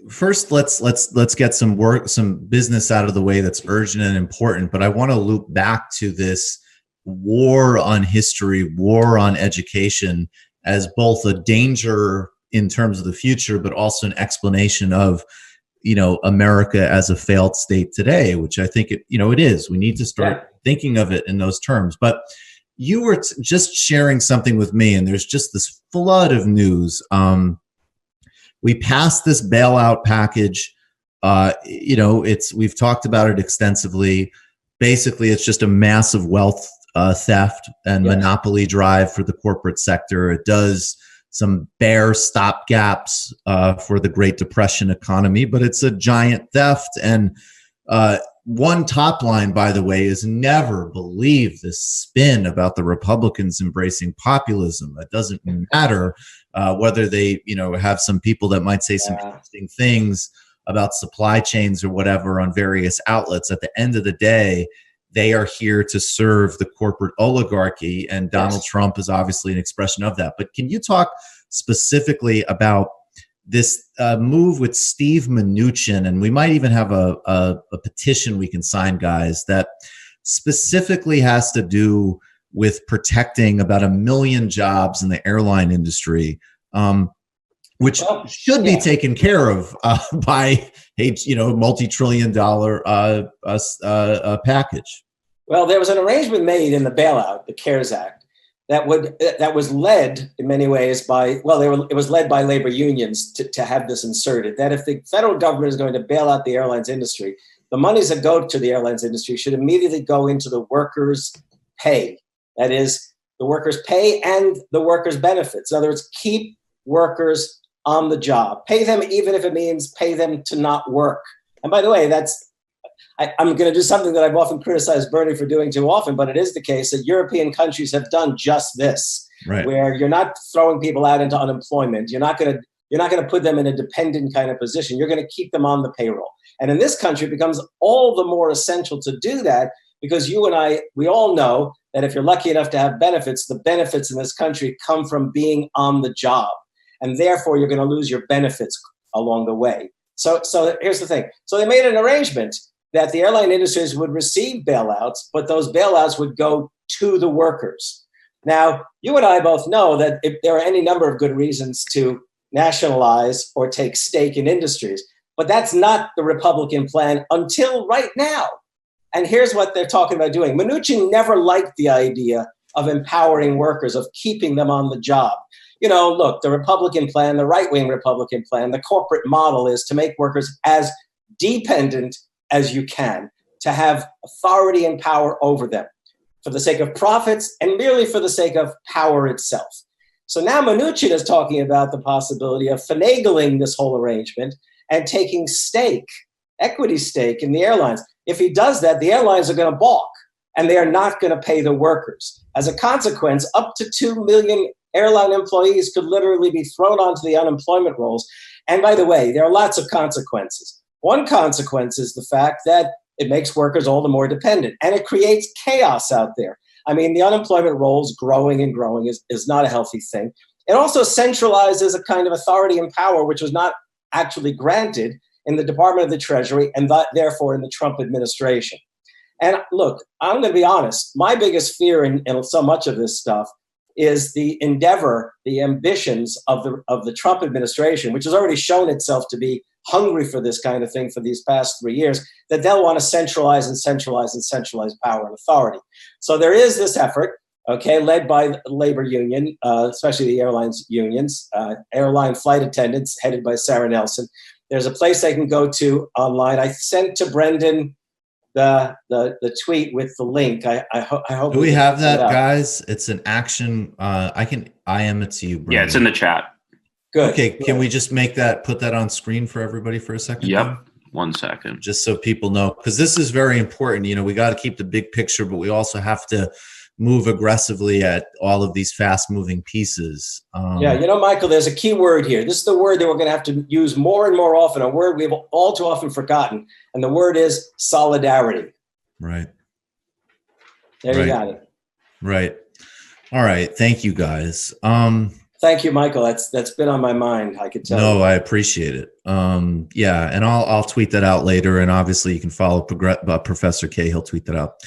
First, let's get some business out of the way that's urgent and important. But I want to loop back to this war on history, war on education, as both a danger in terms of the future, but also an explanation of, America as a failed state today, which I think it is. We need to start thinking of it in those terms. But you were just sharing something with me, and there's just this flood of news. We passed this bailout package. We've talked about it extensively. Basically, it's just a massive wealth theft and monopoly drive for the corporate sector. It does some bare stopgaps for the Great Depression economy, but it's a giant theft. And one top line, by the way, is never believe this spin about the Republicans embracing populism. It doesn't matter whether they, have some people that might say some interesting things about supply chains or whatever on various outlets. At the end of the day, they are here to serve the corporate oligarchy, and Donald Trump is obviously an expression of that. But can you talk specifically about this move with Steve Mnuchin? And we might even have a petition we can sign, guys, that specifically has to do with protecting about 1 million jobs in the airline industry, which should be taken care of by a multi-trillion-dollar package. Well, there was an arrangement made in the bailout, the CARES Act, that was led in many ways by, it was led by labor unions to have this inserted, that if the federal government is going to bail out the airlines industry, the monies that go to the airlines industry should immediately go into the workers' pay. That is, the workers' pay and the workers' benefits. In other words, keep workers on the job. Pay them even if it means pay them to not work. And by the way, I'm going to do something that I've often criticized Bernie for doing too often, but it is the case that European countries have done just this, where you're not throwing people out into unemployment. You're not going to put them in a dependent kind of position. You're going to keep them on the payroll. And in this country, it becomes all the more essential to do that because you and I, we all know that if you're lucky enough to have benefits, the benefits in this country come from being on the job. And therefore, you're going to lose your benefits along the way. So here's the thing. So they made an arrangement that the airline industries would receive bailouts, but those bailouts would go to the workers. Now, you and I both know that if there are any number of good reasons to nationalize or take stake in industries, but that's not the Republican plan until right now. And here's what they're talking about doing. Mnuchin never liked the idea of empowering workers, of keeping them on the job. Look, the Republican plan, the right-wing Republican plan, the corporate model is to make workers as dependent as you can, to have authority and power over them for the sake of profits and merely for the sake of power itself. So now Mnuchin is talking about the possibility of finagling this whole arrangement and taking equity stake in the airlines. If he does that, the airlines are going to balk and they are not going to pay the workers. As a consequence, up to 2 million airline employees could literally be thrown onto the unemployment rolls. And by the way, there are lots of consequences. One consequence is the fact that it makes workers all the more dependent, and it creates chaos out there. I mean, the unemployment rolls growing and growing is not a healthy thing. It also centralizes a kind of authority and power which was not actually granted in the Department of the Treasury and therefore in the Trump administration. And look, I'm going to be honest, my biggest fear in so much of this stuff is the endeavor, the ambitions of the Trump administration, which has already shown itself to be hungry for this kind of thing for these past 3 years, that they'll want to centralize power and authority. So there is this effort, led by the labor union, especially the airlines unions, airline flight attendants headed by Sarah Nelson. There's a place they can go to online. I sent to Brendan the tweet with the link. I hope. Do we have that, guys? It's an action. I am it to you, Brendan. Yeah, it's in the chat. Good. Okay, can we just put that on screen for everybody for a second? Yep. Then? 1 second. Just so people know, because this is very important. We got to keep the big picture, but we also have to move aggressively at all of these fast-moving pieces. Michael, there's a key word here. This is the word that we're going to have to use more and more often, a word we've all too often forgotten, and the word is solidarity. Right. There you got it. Right. All right. Thank you, guys. Thank you, Michael. That's been on my mind. I could tell No, you. I appreciate it. Yeah, and I'll tweet that out later, and obviously you can follow Professor K. He'll tweet that out.